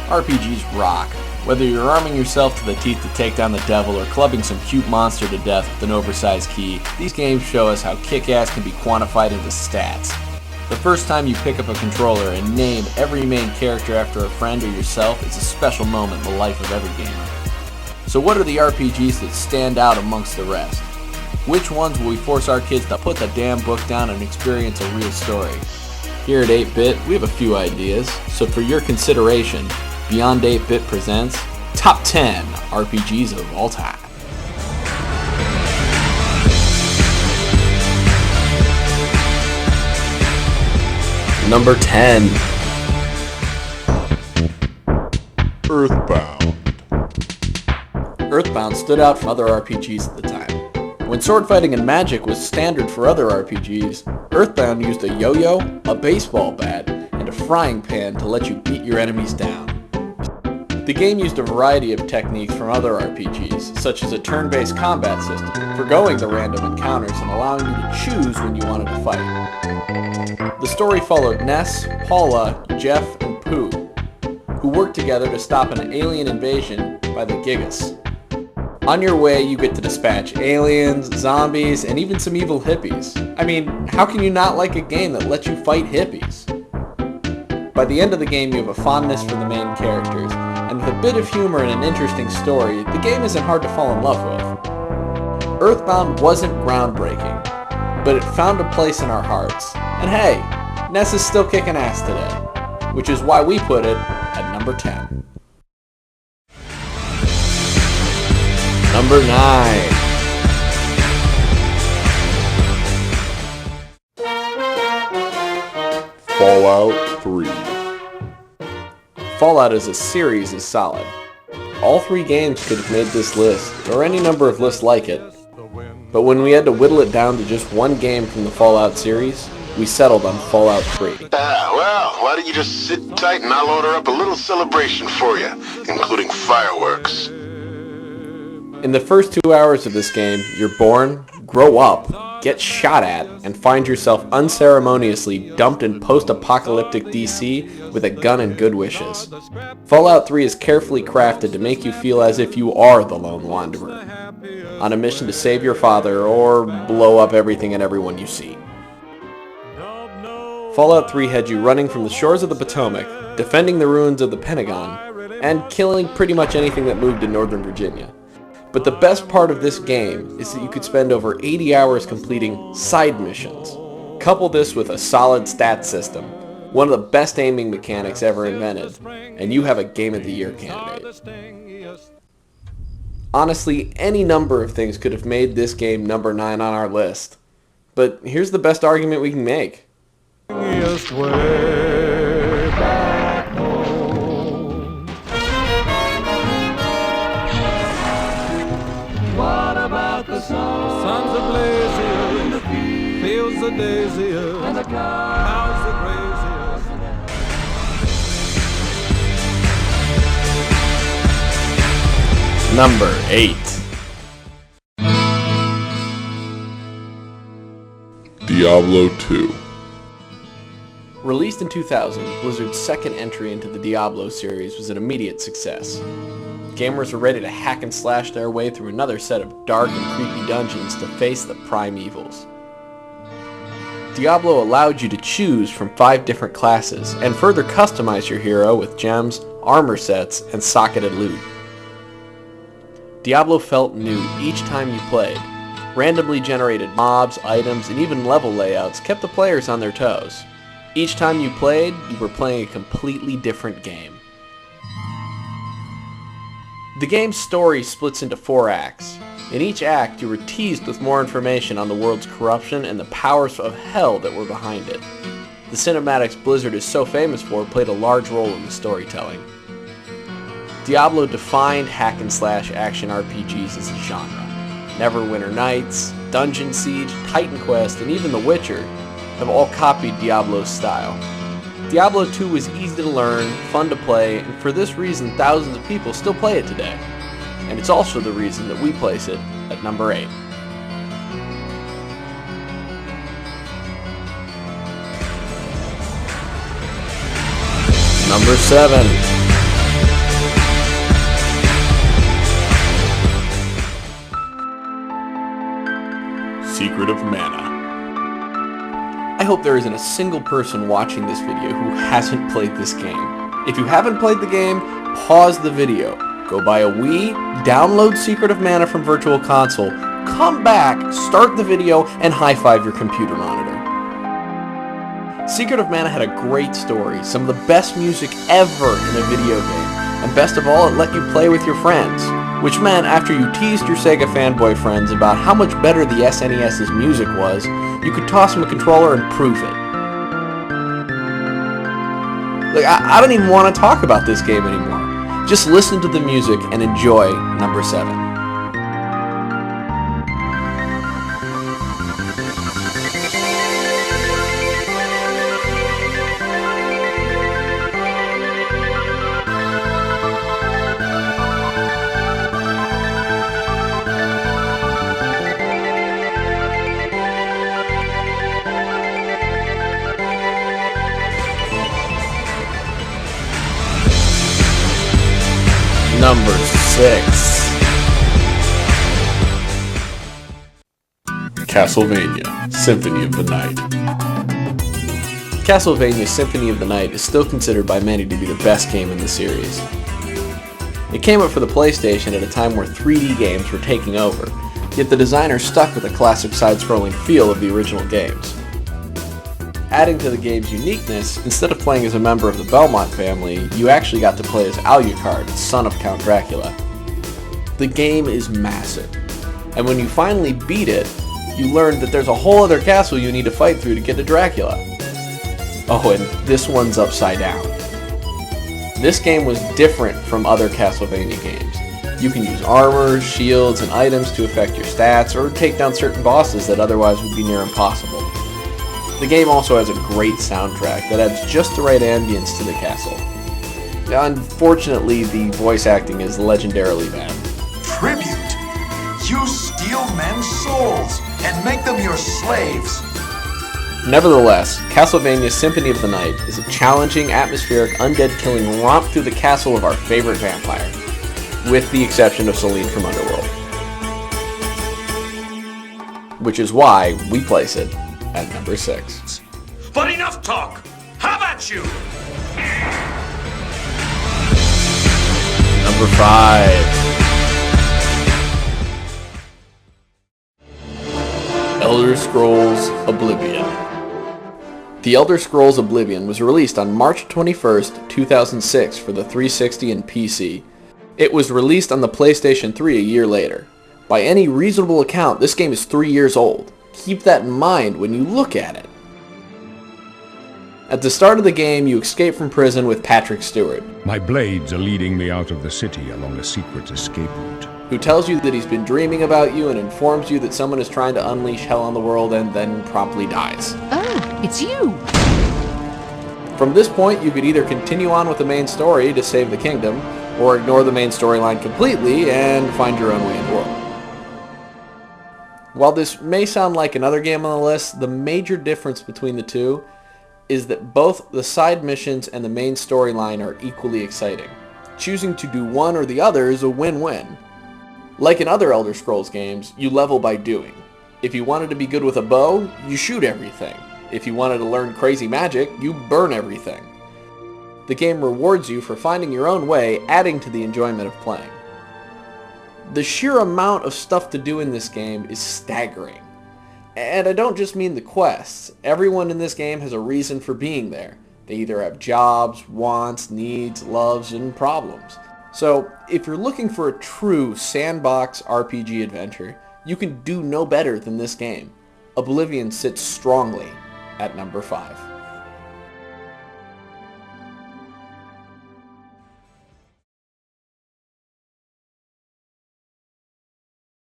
RPGs rock. Whether you're arming yourself to the teeth to take down the devil or clubbing some cute monster to death with an oversized key, these games show us how kick-ass can be quantified into stats. The first time you pick up a controller and name every main character after a friend or yourself is a special moment in the life of every gamer. So what are the RPGs that stand out amongst the rest? Which ones will we force our kids to put the damn book down and experience a real story? Here at 8-Bit, we have a few ideas, so for your consideration, Beyond 8-Bit presents Top 10 RPGs of all time. Number 10. Earthbound. Earthbound stood out from other RPGs at the time. When sword fighting and magic was standard for other RPGs, Earthbound used a yo-yo, a baseball bat, and a frying pan to let you beat your enemies down. The game used a variety of techniques from other RPGs, such as a turn-based combat system, forgoing the random encounters and allowing you to choose when you wanted to fight. The story followed Ness, Paula, Jeff, and Pooh, who worked together to stop an alien invasion by the Gigas. On your way, you get to dispatch aliens, zombies, and even some evil hippies. I mean, how can you not like a game that lets you fight hippies? By the end of the game, you have a fondness for the main characters, and with a bit of humor and an interesting story, the game isn't hard to fall in love with. Earthbound wasn't groundbreaking, but it found a place in our hearts. And hey, Ness is still kicking ass today, which is why we put it at number 10. Number 9. Fallout 3. Fallout as a series is solid. All three games could have made this list, or any number of lists like it. But when we had to whittle it down to just one game from the Fallout series, we settled on Fallout 3. Well, why don't you just sit tight and I'll order up a little celebration for you, including fireworks. In the first 2 hours of this game, you're born, grow up, get shot at, and find yourself unceremoniously dumped in post-apocalyptic DC with a gun and good wishes. Fallout 3 is carefully crafted to make you feel as if you are the lone wanderer, on a mission to save your father or blow up everything and everyone you see. Fallout 3 had you running from the shores of the Potomac, defending the ruins of the Pentagon, and killing pretty much anything that moved in Northern Virginia. But the best part of this game is that you could spend over 80 hours completing side missions. Couple this with a solid stats system, one of the best aiming mechanics ever invented, and you have a Game of the Year candidate. Honestly, any number of things could have made this game number 9 on our list. But here's the best argument we can make. Sun's a blazier in the fields are daisier, and the cows are grazier. Number 8. Diablo II. Released in 2000, Blizzard's second entry into the Diablo series was an immediate success. Gamers were ready to hack and slash their way through another set of dark and creepy dungeons to face the prime evils. Diablo allowed you to choose from 5 different classes, and further customize your hero with gems, armor sets, and socketed loot. Diablo felt new each time you played. Randomly generated mobs, items, and even level layouts kept the players on their toes. Each time you played, you were playing a completely different game. The game's story splits into 4 acts. In each act, you were teased with more information on the world's corruption and the powers of hell that were behind it. The cinematics Blizzard is so famous for played a large role in the storytelling. Diablo defined hack-and-slash action RPGs as a genre. Neverwinter Nights, Dungeon Siege, Titan Quest, and even The Witcher have all copied Diablo's style. Diablo 2 was easy to learn, fun to play, and for this reason thousands of people still play it today. And it's also the reason that we place it at number 8. Number 7. Secret of Mana. I hope there isn't a single person watching this video who hasn't played this game. If you haven't played the game, pause the video. Go buy a Wii, download Secret of Mana from Virtual Console, come back, start the video, and high-five your computer monitor. Secret of Mana had a great story, some of the best music ever in a video game, and best of all, it let you play with your friends, which meant after you teased your Sega fanboy friends about how much better the SNES's music was, you could toss them a controller and prove it. Like, I don't even want to talk about this game anymore. Just listen to the music and enjoy number 7. Number 6. Castlevania, Symphony of the Night. Castlevania Symphony of the Night is still considered by many to be the best game in the series. It came out for the PlayStation at a time where 3D games were taking over, yet the designer stuck with the classic side-scrolling feel of the original games. Adding to the game's uniqueness, instead of playing as a member of the Belmont family, you actually got to play as Alucard, son of Count Dracula. The game is massive, and when you finally beat it, you learn that there's a whole other castle you need to fight through to get to Dracula. Oh, and this one's upside down. This game was different from other Castlevania games. You can use armor, shields, and items to affect your stats, or take down certain bosses that otherwise would be near impossible. The game also has a great soundtrack that adds just the right ambience to the castle. Unfortunately, the voice acting is legendarily bad. Tribute! You steal men's souls and make them your slaves! Nevertheless, Castlevania Symphony of the Night is a challenging, atmospheric, undead-killing romp through the castle of our favorite vampire, with the exception of Celine from Underworld. Which is why we place it at number 6. But enough talk! How about you? Number 5. Elder Scrolls Oblivion. The Elder Scrolls Oblivion was released on March 21st, 2006 for the 360 and PC. It was released on the PlayStation 3 a year later. By any reasonable account, this game is 3 years old. Keep that in mind when you look at it. At the start of the game, you escape from prison with Patrick Stewart, My blades are leading me out of the city along a secret escape route. who tells you that he's been dreaming about you and informs you that someone is trying to unleash hell on the world and then promptly dies. Oh, it's you! From this point, you could either continue on with the main story to save the kingdom, or ignore the main storyline completely and find your own way in the world. While this may sound like another game on the list, the major difference between the two is that both the side missions and the main storyline are equally exciting. Choosing to do one or the other is a win-win. Like in other Elder Scrolls games, you level by doing. If you wanted to be good with a bow, you shoot everything. If you wanted to learn crazy magic, you burn everything. The game rewards you for finding your own way, adding to the enjoyment of playing. The sheer amount of stuff to do in this game is staggering. And I don't just mean the quests. Everyone in this game has a reason for being there. They either have jobs, wants, needs, loves, and problems. So, if you're looking for a true sandbox RPG adventure, you can do no better than this game. Oblivion sits strongly at number 5.